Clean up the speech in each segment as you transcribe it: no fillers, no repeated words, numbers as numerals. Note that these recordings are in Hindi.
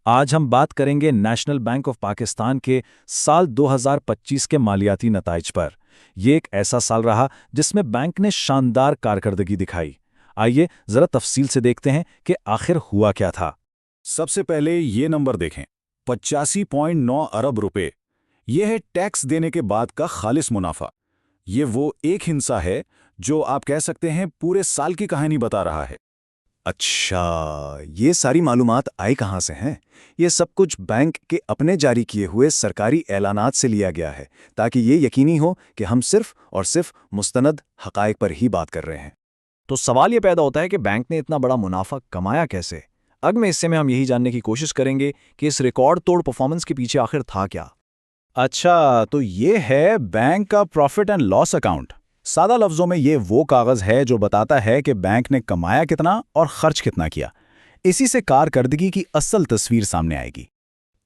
आज हम बात करेंगे नेशनल बैंक ऑफ पाकिस्तान के साल 2025 के मालियाती नताइज पर। ये एक ऐसा साल रहा जिसमें बैंक ने शानदार कारकर्दगी दिखाई। आइए जरा तफसील से देखते हैं कि आखिर हुआ क्या था। सबसे पहले ये नंबर देखें, 85.9 अरब रुपए। यह है टैक्स देने के बाद का खालिस मुनाफा। ये वो एक हिस्सा है जो आप कह सकते हैं पूरे साल की कहानी बता रहा है। अच्छा, ये सारी मालूमात आई कहाँ से हैं? ये सब कुछ बैंक के अपने जारी किए हुए सरकारी ऐलानात से लिया गया है, ताकि ये यकीनी हो कि हम सिर्फ और सिर्फ मुस्तनद हक़ाइक़ पर ही बात कर रहे हैं। तो सवाल ये पैदा होता है कि बैंक ने इतना बड़ा मुनाफा कमाया कैसे। अगले हिस्से में हम यही जानने की कोशिश करेंगे कि इस रिकॉर्ड तोड़ परफॉर्मेंस के पीछे आखिर था क्या। अच्छा, तो ये है बैंक का प्रॉफिट एंड लॉस अकाउंट। सादा लफ्ज़ों में ये वो कागज़ है जो बताता है कि बैंक ने कमाया कितना और खर्च कितना किया। इसी से कारकर्दगी की असल तस्वीर सामने आएगी।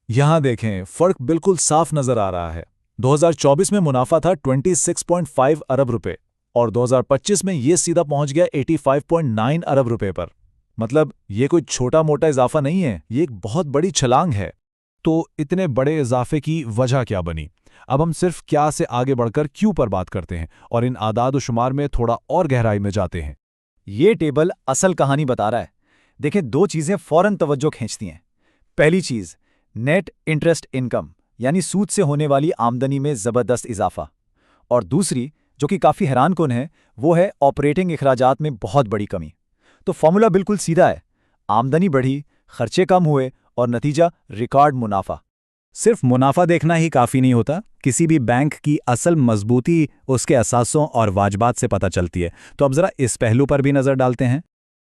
यहां देखें, फर्क बिल्कुल साफ नजर आ रहा है। 2024 में मुनाफा था 26.5 अरब रुपए और 2025 में ये सीधा पहुंच गया 85.9 अरब रुपए पर। मतलब ये कोई छोटा मोटा इजाफा नहीं है, ये एक बहुत बड़ी छलांग है। तो इतने बड़े इजाफे की वजह क्या बनी? अब हम सिर्फ क्या से आगे बढ़कर क्यों पर बात करते हैं और इन आदाद व शुमार में थोड़ा और गहराई में जाते हैं। ये टेबल असल कहानी बता रहा है। देखें, दो चीजें फौरन तवज्जो खींचती हैं। पहली चीज, नेट इंटरेस्ट इनकम यानी सूद से होने वाली आमदनी में जबरदस्त इजाफा। और दूसरी, जो कि काफी हैरानकुन है, वो है ऑपरेटिंग इखराजात में बहुत बड़ी कमी। तो फॉर्मूला बिल्कुल सीधा है, आमदनी बढ़ी, खर्चे कम हुए और नतीजा रिकॉर्ड मुनाफा। सिर्फ मुनाफा देखना ही काफ़ी नहीं होता, किसी भी बैंक की असल मजबूती उसके असासों और वाजबात से पता चलती है। तो अब ज़रा इस पहलू पर भी नज़र डालते हैं।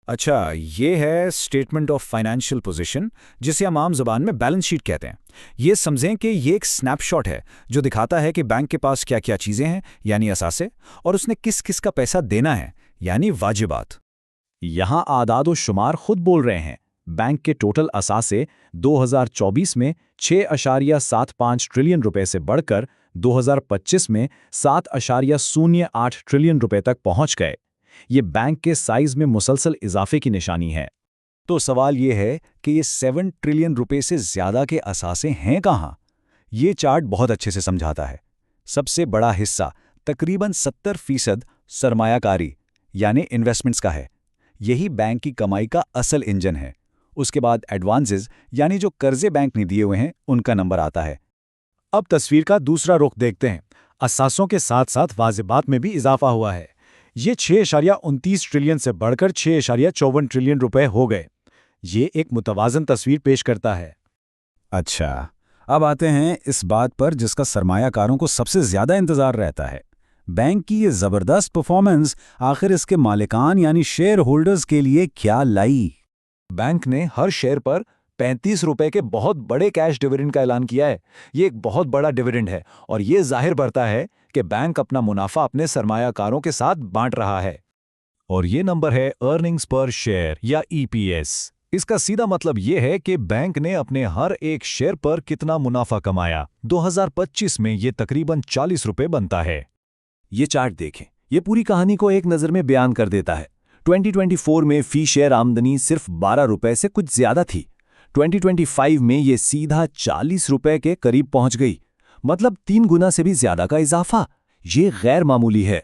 अच्छा, ये है स्टेटमेंट ऑफ फाइनेंशियल पोजीशन, जिसे हम आम ज़बान में बैलेंस शीट कहते हैं। ये समझें कि ये एक स्नैपशॉट है जो दिखाता है कि बैंक के पास क्या क्या चीज़ें हैं यानी असासे, और उसने किस किस का पैसा देना है यानी वाजिबात। यहाँ आदाद व शुमार खुद बोल रहे हैं। बैंक के टोटल असासे 2024 में 6.75 ट्रिलियन रुपए से बढ़कर 2025 में 7.08 ट्रिलियन रुपए तक पहुंच गए। ये बैंक के साइज में मुसलसल इजाफे की निशानी है। तो सवाल ये है कि ये 7 ट्रिलियन रुपए से ज़्यादा के असासे हैं कहाँ? ये चार्ट बहुत अच्छे से समझाता है। सबसे बड़ा हिस्सा तकरीबन 70% सरमायाकारी यानी इन्वेस्टमेंट्स का है। यही बैंक की कमाई का असल इंजन है। उसके बाद एडवांसेस यानी जो कर्जे बैंक ने दिए हुए हैं उनका नंबर आता है। अब तस्वीर का दूसरा रुख देखते हैं। असासों के साथ साथ वाजिबात में भी इजाफा हुआ है। ये 6.29 ट्रिलियन से बढ़कर 6.54 ट्रिलियन रुपए हो गए। ये एक मुतवाज़न तस्वीर पेश करता है। अच्छा, अब आते हैं इस बात पर जिसका सरमायाकारों को सबसे ज़्यादा इंतज़ार रहता है। बैंक की ये ज़बरदस्त परफॉर्मेंस आखिर इसके मालिकान यानी शेयर होल्डर्स के लिए क्या लाई? बैंक ने हर शेयर पर 35 रुपए के बहुत बड़े कैश डिविडेंड का ऐलान किया है। ये एक बहुत बड़ा डिविडेंड है और ये जाहिर करता है कि बैंक अपना मुनाफा अपने सरमायाकारों के साथ बांट रहा है। और ये नंबर है अर्निंग्स पर शेयर या ईपीएस। इसका सीधा मतलब ये है कि बैंक ने अपने हर एक शेयर पर कितना मुनाफा कमाया। 2025 में ये तकरीबन 40 रुपए बनता है। ये चार्ट देखें, ये पूरी कहानी को एक नज़र में बयान कर देता है। 2024 में फी शेयर आमदनी सिर्फ 12 रुपए से कुछ ज्यादा थी। 2025 में ये सीधा 40 रुपए के करीब पहुंच गई। मतलब 3 गुना से भी ज्यादा का इजाफा। ये गैर मामूली है।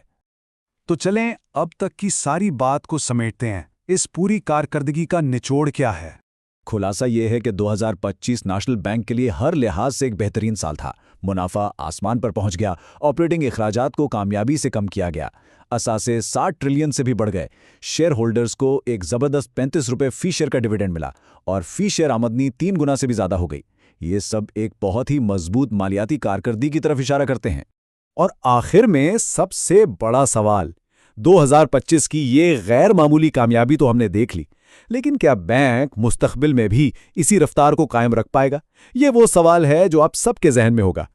तो चलें अब तक की सारी बात को समेटते हैं। इस पूरी कारकर्दगी का निचोड़ क्या है? खुलासा ये है कि 2025 नेशनल बैंक के लिए हर लिहाज से एक बेहतरीन साल था। मुनाफा आसमान पर पहुंच गया, ऑपरेटिंग इखराजात को कामयाबी से कम किया गया, असासे 60 ट्रिलियन से भी बढ़ गए, शेयर होल्डर्स को एक ज़बरदस्त 35 रुपये फी शेयर का डिविडेंड मिला और फी शेयर आमदनी 3 गुना से भी ज़्यादा हो गई। ये सब एक बहुत ही मजबूत मालियाती कारकर्दगी की तरफ इशारा करते हैं। और आखिर में सबसे बड़ा सवाल, 2025 की ये गैर मामूली कामयाबी तो हमने देख ली, लेकिन क्या बैंक मुस्तकबिल में भी इसी रफ्तार को कायम रख पाएगा? ये वो सवाल है जो आप सबके जहन में होगा।